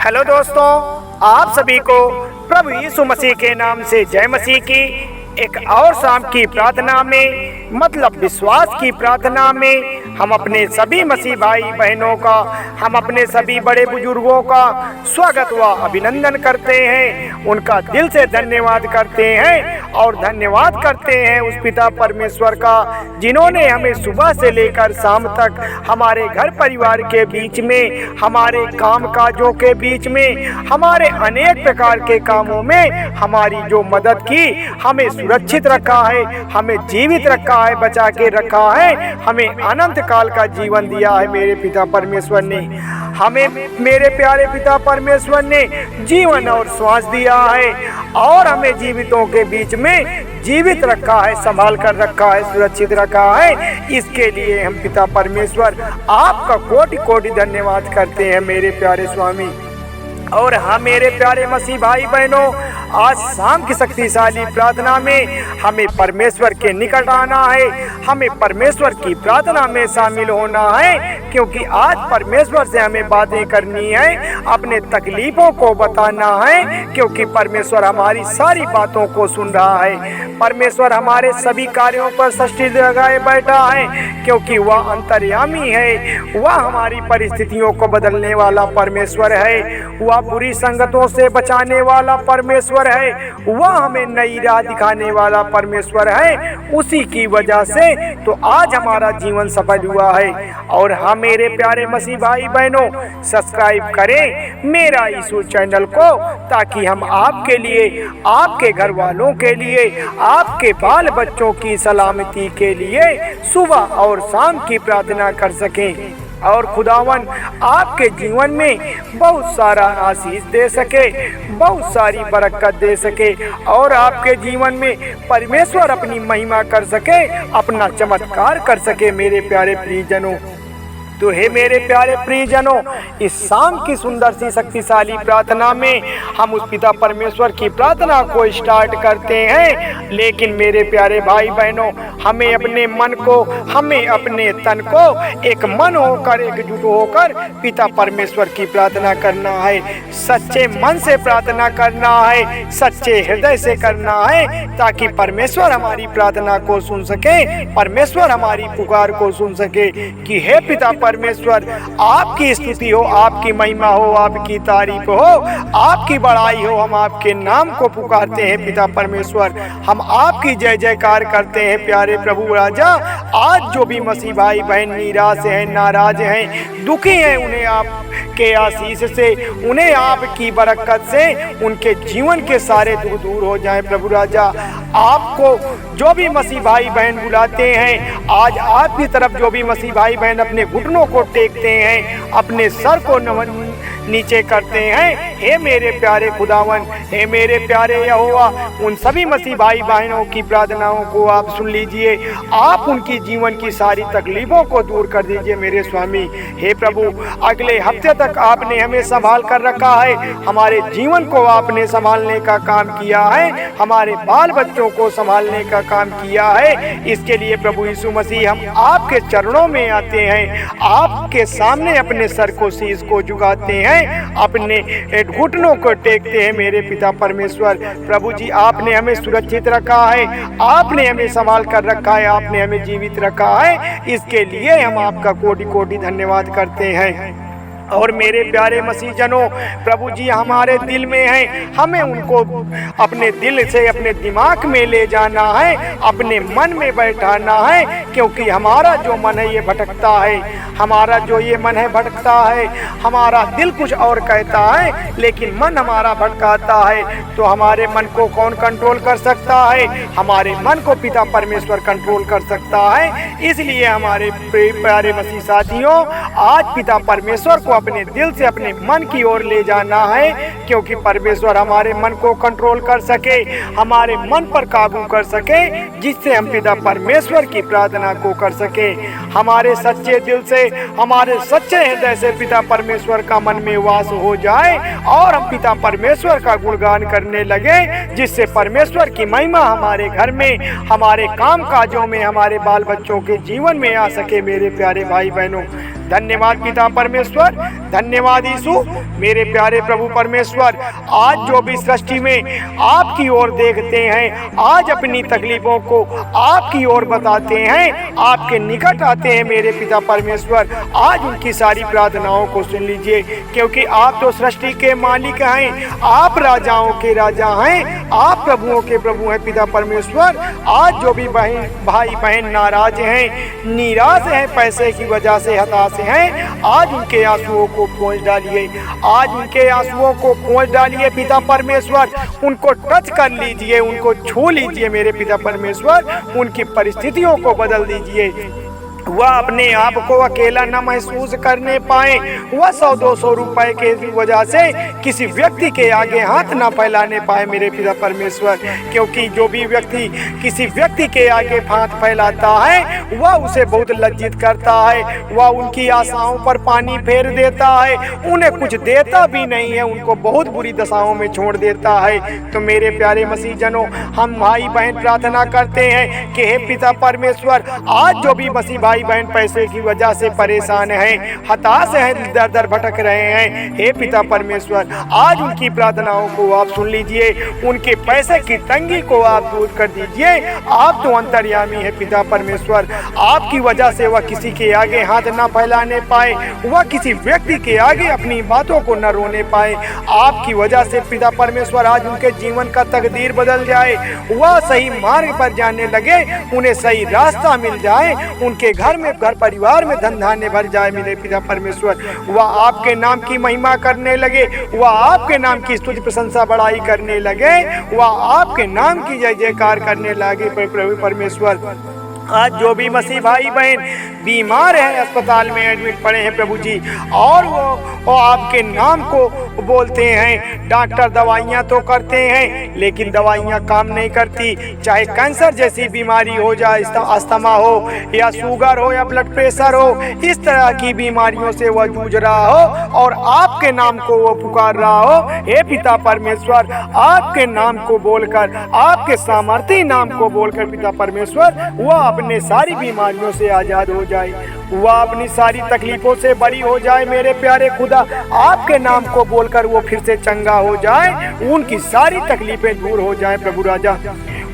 Hello दोस्तों, आप सभी को प्रभु यीशु मसीह के नाम से जय मसीह की एक और शाम की प्रार्थना में, मतलब विश्वास की प्रार्थना में हम अपने सभी मसीह भाई बहनों का, हम अपने सभी बड़े बुजुर्गों का स्वागत व अभिनंदन करते हैं। उनका दिल से धन्यवाद करते हैं और धन्यवाद करते हैं उस पिता परमेश्वर का, जिन्होंने हमें सुबह से लेकर शाम तक हमारे घर परिवार के बीच में, हमारे काम काजों के बीच में, हमारे अनेक प्रकार के कामों में हमारी जो मदद की, हमें सुरक्षित रखा है, हमें जीवित रखा है, बचा के रखा है, हमें अनंत काल का जीवन दिया है। मेरे पिता परमेश्वर ने हमें, मेरे प्यारे पिता परमेश्वर ने जीवन और श्वास दिया है और हमें जीवितों के बीच में जीवित रखा है, संभाल कर रखा है, सुरक्षित रखा है। इसके लिए हम पिता परमेश्वर आपका कोटि कोटि धन्यवाद करते हैं मेरे प्यारे स्वामी। और हाँ मेरे प्यारे मसीह भाई बहनों, आज शाम की शक्तिशाली प्रार्थना में हमें परमेश्वर के निकट आना है, हमें परमेश्वर की प्रार्थना में शामिल होना है, क्योंकि आज परमेश्वर से हमें बातें करनी है, अपने तकलीफों को बताना है, क्योंकि परमेश्वर हमारी सारी बातों को सुन रहा है। परमेश्वर हमारे सभी कार्यों पर सृष्टि लगाए बैठा है, क्योंकि वह अंतर्यामी है, वह हमारी परिस्थितियों को बदलने वाला परमेश्वर है, वह बुरी संगतों से बचाने वाला परमेश्वर है, वह हमें नई राह दिखाने वाला परमेश्वर है। उसी की वजह से तो आज हमारा जीवन सफल हुआ है। और हाँ मेरे प्यारे मसीह भाई बहनों, सब्सक्राइब करें मेरा यीशु चैनल को, ताकि हम आपके लिए, आपके घर वालों के लिए, आपके बाल बच्चों की सलामती के लिए सुबह और शाम की प्रार्थना कर सकें और खुदावन आपके जीवन में बहुत सारा आशीष दे सके, बहुत सारी बरकत दे सके और आपके जीवन में परमेश्वर अपनी महिमा कर सके, अपना चमत्कार कर सके। मेरे प्यारे प्रियजनों, तो हे मेरे प्यारे प्रियजनों, इस शाम की सुंदर सी शक्तिशाली प्रार्थना में हम उस पिता परमेश्वर की प्रार्थना को स्टार्ट करते हैं। लेकिन मेरे प्यारे भाई बहनों, हमें अपने मन को, हमें अपने तन को एक मन होकर, एकजुट होकर पिता परमेश्वर की प्रार्थना करना है। सच्चे मन से प्रार्थना करना है, सच्चे हृदय से करना है, ताकि परमेश्वर हमारी प्रार्थना को सुन सके, परमेश्वर हमारी पुकार को सुन सके कि हे पिता परमेश्वर, आपकी स्तुति हो, आपकी महिमा हो, आपकी तारीफ हो, आपकी बड़ाई हो। हम आपके नाम को पुकारते हैं पिता परमेश्वर, हम आपकी जय जयकार करते हैं प्यारे प्रभु राजा। आज जो भी मसीह भाई बहन निराश हैं, नाराज हैं, दुखी हैं, उन्हें आपके आशीष से, उन्हें आपकी बरकत से उनके जीवन के सारे दुख दूर हो जाएं प्रभु राजा। आपको जो भी मसीह भाई बहन बुलाते हैं, आज आपकी तरफ जो भी मसीह भाई बहन अपने घुटनों को टेकते हैं, अपने सर को नीचे करते हैं, हे मेरे प्यारे खुदावन, हे मेरे प्यारे यहोवा, उन सभी मसीह भाई बहनों की प्रार्थनाओं को आप सुन लीजिए, आप उनकी जीवन की सारी तकलीफों को दूर कर दीजिए मेरे स्वामी। हे प्रभु, अगले हफ्ते तक आपने हमें संभाल कर रखा है, हमारे जीवन को आपने संभालने का काम किया है, हमारे बाल बच्चों को संभालने का काम किया है। इसके लिए प्रभु यीशु मसीह हम आपके चरणों में आते हैं, आपके सामने अपने सर को, शीश को झुकाते हैं, अपने घुटनों को टेकते हैं मेरे पिता परमेश्वर। प्रभु जी, आपने हमें सुरक्षित रखा है, आपने हमें संभाल कर रखा है, आपने हमें जीवित रखा है। इसके लिए हम आपका कोटि कोटि धन्यवाद करते हैं। और मेरे प्यारे मसीह जनों, प्रभु जी हमारे दिल में हैं, हमें उनको अपने दिल से, अपने दिमाग में ले जाना है, अपने मन में बैठाना है, क्योंकि हमारा जो मन है ये भटकता है, हमारा जो ये मन है भटकता है, हमारा दिल कुछ और कहता है लेकिन मन हमारा भटकाता है। तो हमारे मन को कौन कंट्रोल कर सकता है? हमारे मन को पिता परमेश्वर कंट्रोल कर सकता है। इसलिए हमारे प्यारे मसीह साथियों, आज पिता परमेश्वर को अपने दिल से, अपने मन की ओर ले जाना है, क्योंकि परमेश्वर हमारे मन को कंट्रोल कर सके, हमारे मन पर काबू कर सके, जिससे हम पिता परमेश्वर की प्रार्थना को कर सके। हमारे सच्चे दिल से, हमारे सच्चे हृदय से पिता परमेश्वर का मन में वास हो जाए और हम पिता परमेश्वर का गुणगान करने लगे, जिससे परमेश्वर की महिमा हमारे घर में, हमारे काम काजों में, हमारे बाल बच्चों के जीवन में आ सके। मेरे प्यारे भाई बहनों, धन्यवाद पिता परमेश्वर, धन्यवाद यीशु। मेरे प्यारे प्रभु परमेश्वर, आज जो भी सृष्टि में आपकी ओर देखते हैं, आज अपनी तकलीफों को आपकी ओर बताते हैं, आपके निकट आते हैं मेरे पिता परमेश्वर, आज उनकी सारी प्रार्थनाओं को सुन लीजिए, क्योंकि आप तो सृष्टि के मालिक हैं, आप राजाओं के राजा हैं, आप प्रभुओं के प्रभु हैं पिता परमेश्वर। आज जो भी भाई बहन नाराज हैं, निराश हैं, पैसे की वजह से हताश हैं, आज उनके आंसुओं को पोंछ डालिए, आज उनके आंसुओं को पोंछ डालिए पिता परमेश्वर। उनको टच कर लीजिए, उनको छू लीजिए मेरे पिता परमेश्वर, उनकी परिस्थितियों को बदल दीजिए। वह अपने आप को अकेला न महसूस करने पाए, वह 100-200 रुपए के वजह से किसी व्यक्ति के आगे हाथ न फैलाने पाए मेरे पिता परमेश्वर, क्योंकि जो भी व्यक्ति किसी व्यक्ति के आगे हाथ फैलाता है वह उसे बहुत लज्जित करता है, वह उनकी आशाओं पर पानी फेर देता है, उन्हें कुछ देता भी नहीं है, उनको बहुत बुरी दशाओं में छोड़ देता है। तो मेरे प्यारे मसीह जनों, हम भाई बहन प्रार्थना करते हैं कि हे पिता परमेश्वर, आज जो भी मसीह भाई बहन पैसे की वजह से परेशान हैं, हताश हैं, दर दर भटक रहे हैं, हे पिता परमेश्वर, आज उनकी प्रार्थनाओं को आप सुन लीजिए, उनके पैसे की तंगी को आप दूर कर दीजिए। आप तो अंतर्यामी है पिता परमेश्वर, आपकी वजह से वह किसी के आगे हाथ न फैलाने पाए, वह किसी व्यक्ति के आगे अपनी बातों को न रोने पाए। आपकी वजह से पिता परमेश्वर आज उनके जीवन का तकदीर बदल जाए, वह सही मार्ग पर जाने लगे, उन्हें सही रास्ता मिल जाए, उनके घर परिवार में धन धान्य भर जाए मेरे पिता परमेश्वर। वह आपके नाम की महिमा करने लगे, वह आपके नाम की स्तुति प्रशंसा बड़ाई करने लगे, वह आपके नाम की जय जयकार करने लगे प्रभु परमेश्वर। आज जो भी मसीह भाई बहन बीमार हैं, अस्पताल में एडमिट पड़े हैं प्रभु जी, और वो आपके नाम को बोलते हैं, डॉक्टर दवाइयाँ तो करते हैं लेकिन दवाइयाँ काम नहीं करती, चाहे कैंसर जैसी बीमारी हो जाए, अस्थमा हो या शुगर हो या ब्लड प्रेशर हो, इस तरह की बीमारियों से वह जूझ रहा हो और आपके नाम को वो पुकार रहा हो, हे पिता परमेश्वर, आपके नाम को बोलकर, आपके सामर्थ्य नाम को बोलकर पिता परमेश्वर, वह अपने सारी बीमारियों से आज़ाद हो जाए, वह अपनी सारी तकलीफों से बरी हो जाए मेरे प्यारे खुदा। आपके नाम को बोलकर वो फिर से चंगा हो जाए, उनकी सारी तकलीफें दूर हो जाएं प्रभु राजा।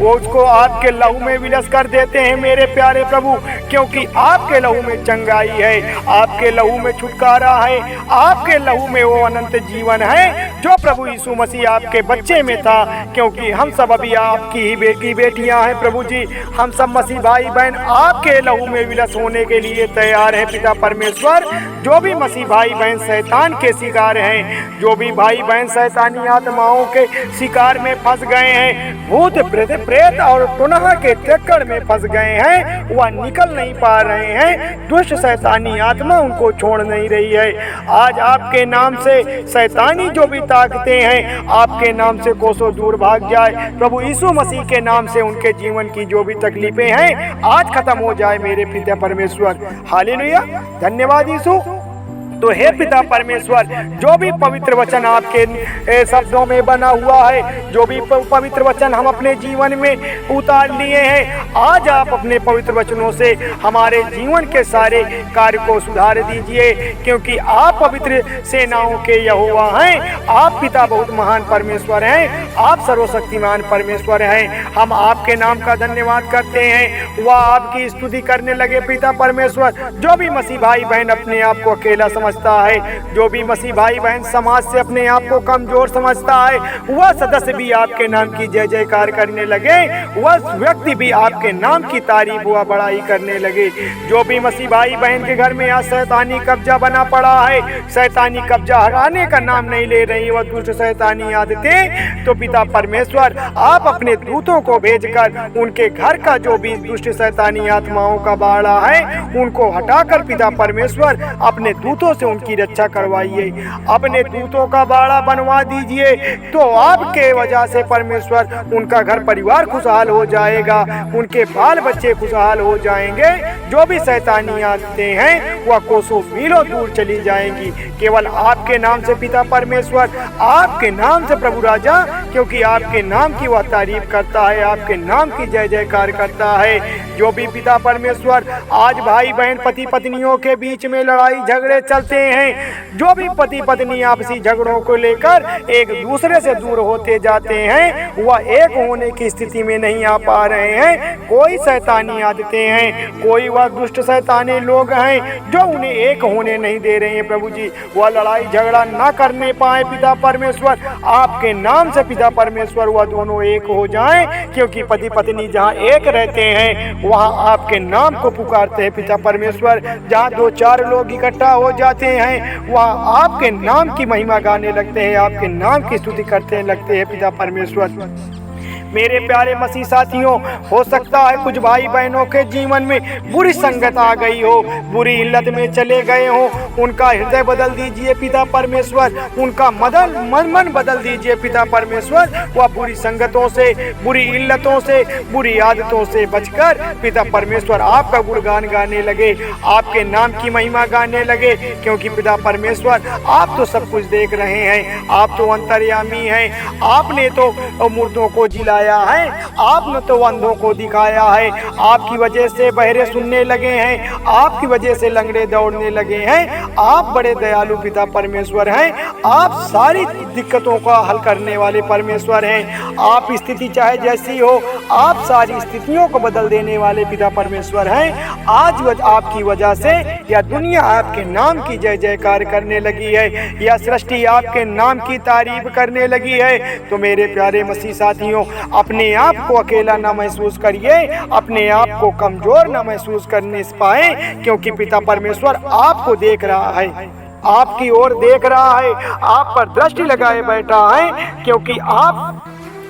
वो उसको आपके लहू में विलस कर देते हैं मेरे प्यारे प्रभु, क्योंकि आपके लहू में चंगाई है, आपके लहू में छुटकारा है, आपके लहू में वो अनंत जीवन है जो प्रभु यीशु मसीह आपके बच्चे में था। क्योंकि हम सब अभी आपकी ही बेटियां हैं प्रभु जी, हम सब मसीह भाई बहन आपके लहू में विलस होने के लिए तैयार हैं पिता परमेश्वर। जो भी मसीह भाई बहन शैतान के शिकार हैं, जो भी भाई बहन शैतानी आत्माओं के शिकार में फंस गए हैं, भूत प्रेत और पुनः के चक्कर में फंस गए हैं, वह निकल नहीं पा रहे हैं, दुष्ट शैतानी आत्मा उनको छोड़ नहीं रही है। आज आपके नाम से शैतानी जो भी ताकतें हैं, आपके नाम से कोसों दूर भाग जाए प्रभु यीशु मसीह के नाम से। उनके जीवन की जो भी तकलीफें हैं आज खत्म हो जाए मेरे पिता परमेश्वर। हालेलुया, धन्यवाद यीशु। तो हे पिता परमेश्वर, जो भी पवित्र वचन आपके शब्दों में बना हुआ है, जो भी पवित्र वचन हम अपने जीवन में उतार लिए हैं, आज आप अपने पवित्र वचनों से हमारे जीवन के सारे कार्य को सुधार दीजिए, क्योंकि आप पवित्र सेनाओं के यहोवा हैं। आप पिता बहुत महान परमेश्वर हैं, आप सर्वशक्तिमान परमेश्वर हैं। हम आपके नाम का धन्यवाद करते हैं, वह आपकी स्तुति करने लगे पिता परमेश्वर। जो भी मसीह भाई बहन अपने आप को अकेला समझता है, जो भी मसीह भाई बहन समाज से अपने आप को कमजोर समझता है, वह सदस्य भी आपके नाम की जय जयकार करने लगे, वह व्यक्ति भी आपके नाम की तारीफ व बड़ाई करने लगे। जो भी मसीह भाई बहन के घर में आज शैतानी कब्जा बना पड़ा है, शैतानी कब्जा हटाने का नाम नहीं ले रही, वह दुष्ट शैतानी आदतें, तो पिता परमेश्वर आप अपने दूतों को भेजकर उनके घर का जो भी दुष्ट शैतानी आत्माओं का बाड़ा है उनको हटाकर पिता परमेश्वर अपने दूतों से उनकी रक्षा करवाइए, अपने दूतों का बाड़ा बनवा दीजिए। तो आपके वजह से परमेश्वर उनका घर परिवार खुशहाल हो जाएगा, उनके बाल बच्चे खुशहाल हो जाएंगे। जो भी शैतानी आदतें हैं वह कोसों मीलों दूर चली जाएंगी। केवल आपके नाम से पिता परमेश्वर, आपके नाम से प्रभु राजा, क्योंकि आपके नाम की वह तारीफ करता है, आपके नाम की जय जयकार करता है। जो भी पिता परमेश्वर आज भाई बहन पति पत्नियों के बीच में लड़ाई झगड़े चलते हैं, जो भी पति पत्नी आपसी झगड़ों को लेकर एक दूसरे से दूर होते जाते हैं, वह एक होने की स्थिति में नहीं आ पा रहे हैं। कोई शैतानी आदतें हैं, कोई वह दुष्ट शैतानी लोग हैं जो उन्हें एक होने नहीं दे रहे हैं। प्रभु जी, वह लड़ाई झगड़ा ना करने पाए पिता परमेश्वर, आपके नाम से पिता परमेश्वर वह दोनों एक हो जाएं, क्योंकि पति पत्नी जहाँ एक रहते हैं वहाँ आपके नाम को पुकारते हैं पिता परमेश्वर। जहाँ 2-4 लोग इकट्ठा हो जाते हैं वहाँ आपके नाम की महिमा गाने लगते हैं, आपके नाम की स्तुति करते लगते हैं पिता परमेश्वर। मेरे प्यारे मसीह साथियों, हो सकता है कुछ भाई बहनों के जीवन में बुरी संगत आ गई हो, बुरी इल्लत में चले गए हो, उनका हृदय बदल दीजिए पिता परमेश्वर, उनका मन बदल दीजिए पिता परमेश्वर। वह बुरी संगतों से, बुरी इल्लतों से, बुरी आदतों से बचकर पिता परमेश्वर आपका गुणगान गाने लगे, आपके नाम की महिमा गाने लगे, क्योंकि पिता परमेश्वर आप तो सब कुछ देख रहे हैं, आप तो अंतर्यामी हैं। आपने तो मुर्दों को जिलाया है, आपने तो अंधों को दिखाया है, आपकी वजह से बहरे सुनने लगे हैं, आपकी वजह से लंगड़े दौड़ने लगे हैं। आप बड़े दयालु पिता परमेश्वर हैं, आप सारी दिक्कतों का हल करने वाले परमेश्वर हैं। आप स्थिति चाहे जैसी हो, आप सारी स्थितियों को बदल देने वाले पिता परमेश्वर हैं। आज आपकी वजह से यह दुनिया आपके नाम की जय जयकार करने लगी है, यह सृष्टि आपके नाम की तारीफ करने लगी है। तो मेरे प्यारे मसीह साथियों, अपने आप को अकेला ना महसूस करिए, अपने आप को कमजोर ना महसूस करने पाए, क्योंकि पिता परमेश्वर आपको देख रहा है, आपकी ओर देख रहा है, आप पर दृष्टि लगाए बैठा है, क्योंकि आप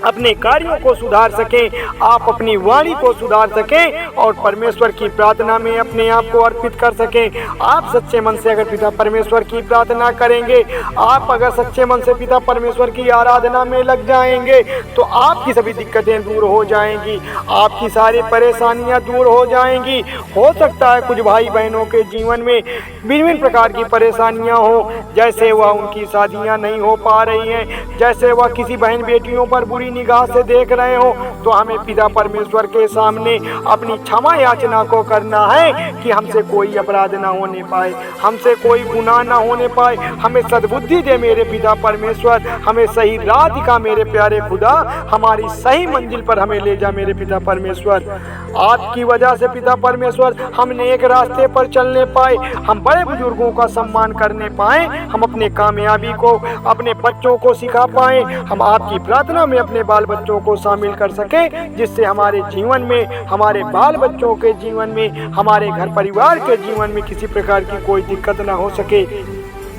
अपने कार्यों को सुधार सकें, आप अपनी वाणी को सुधार सकें और परमेश्वर की प्रार्थना में अपने आप को अर्पित कर सकें। आप सच्चे मन से अगर पिता परमेश्वर की प्रार्थना करेंगे, आप अगर सच्चे मन से पिता परमेश्वर की आराधना में लग जाएंगे, तो आपकी सभी दिक्कतें दूर हो जाएंगी, आपकी सारी परेशानियां दूर हो जाएंगी। हो सकता है कुछ भाई बहनों के जीवन में विभिन्न प्रकार की परेशानियां हो, जैसे वह उनकी शादियां नहीं हो पा रही हैं, जैसे वह किसी बहन बेटियों पर बुरी निगाह से देख रहे हो, तो हमें पिता परमेश्वर के सामने अपनी क्षमा याचना को करना है कि हमसे कोई अपराध ना होने पाए, हमसे कोई गुनाह ना होने पाए। हमें सद्बुद्धि दे मेरे पिता परमेश्वर, हमें सही राह दिखा मेरे प्यारे खुदा, हमारी सही मंजिल पर हमें ले जा मेरे पिता परमेश्वर। आपकी वजह से पिता परमेश्वर हम नेक रास्ते पर चलने पाए, हम बड़े बुजुर्गों का सम्मान करने पाए, हम अपने कामयाबी को अपने बच्चों को सिखा पाए, हम आपकी प्रार्थना में अपने बाल बच्चों को शामिल कर सके, जिससे हमारे जीवन में, हमारे बाल बच्चों के जीवन में, हमारे घर परिवार के जीवन में किसी प्रकार की कोई दिक्कत ना हो सके।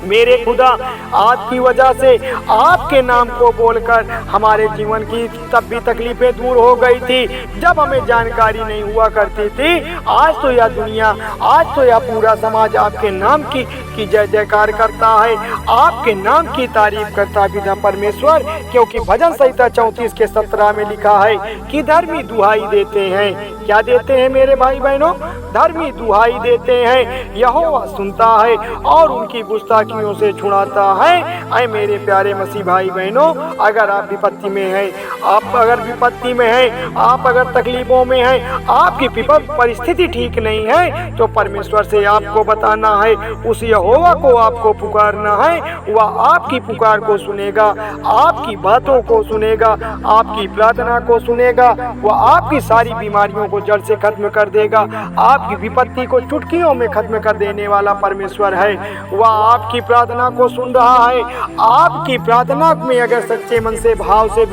मेरे खुदा, आपकी वजह से आपके नाम को बोलकर हमारे जीवन की तब भी तकलीफें दूर हो गई थी जब हमें जानकारी नहीं हुआ करती थी। आज तो यह दुनिया, आज तो यह पूरा समाज आपके नाम की जय जयकार करता है, आपके नाम की तारीफ करता है पिता परमेश्वर, क्योंकि भजन संहिता 34 के 17 में लिखा है कि धर्मी दुहाई देते हैं। क्या देते हैं मेरे भाई बहनों? धर्मी दुहाई देते हैं, यहोवा सुनता है और उनकी गुस्ताखियों से छुड़ाता है। ऐ मेरे प्यारे मसीह भाई बहनों, अगर आप विपत्ति में हैं, आप अगर विपत्ति में हैं, आप अगर तकलीफों में हैं, आपकी परिस्थिति ठीक नहीं है, तो परमेश्वर से आपको बताना है, उस यहोवा को आपको पुकारना है। वह आपकी पुकार को सुनेगा, आपकी बातों को सुनेगा, आपकी प्रार्थना को सुनेगा। वह आपकी सारी बीमारियों को जड़ से खत्म कर देगा, आपकी विपत्ति को चुटकियों में खत्म कर देने वाला परमेश्वर है। वह आपकी प्रार्थना को सुन रहा है। आपकी प्रार्थना में अगर सच्चे मन से, भाव से,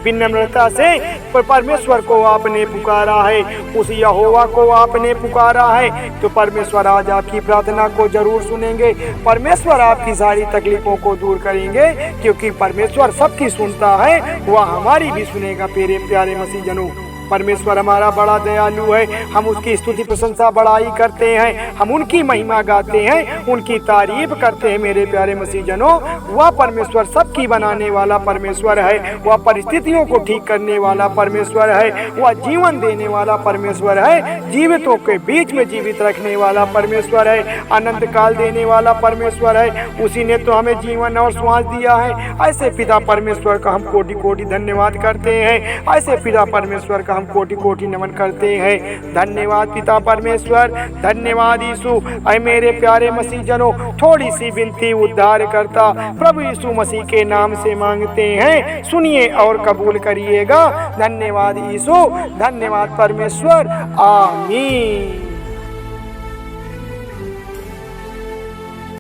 विनम्रता से परमेश्वर को आपने पुकारा है, उस यहोवा को आपने पुकारा है, तो परमेश्वर आज आपकी प्रार्थना को जरूर सुनेंगे। परमेश्वर आपकी सारी तकलीफों को दूर करेंगे, क्योंकि परमेश्वर सबकी सुनता है, वह हमारी भी सुनेगा। मेरे प्यारे मसीह जनों, परमेश्वर हमारा बड़ा दयालु है, हम उसकी स्तुति प्रशंसा बड़ाई करते हैं, हम उनकी महिमा गाते हैं, उनकी तारीफ करते हैं। मेरे प्यारे मसीह जनों, वह परमेश्वर सबकी बनाने वाला परमेश्वर है, वह परिस्थितियों को ठीक करने वाला परमेश्वर है, वह जीवन देने वाला परमेश्वर है, जीवितों के बीच में जीवित रखने वाला परमेश्वर है, अनंत काल देने वाला परमेश्वर है। उसी ने तो हमें जीवन और श्वास दिया है। ऐसे पिता परमेश्वर का हम कोटि कोटि धन्यवाद करते हैं, ऐसे पिता परमेश्वर का हम कोटि कोटि नमन करते हैं। धन्यवाद पिता परमेश्वर, धन्यवाद यीशु। ऐ मेरे प्यारे मसीह जनों, थोड़ी सी विनती उद्धार करता प्रभु यीशु मसीह के नाम से मांगते हैं, सुनिए और कबूल करिएगा। धन्यवाद यीशु, धन्यवाद परमेश्वर, आमीन।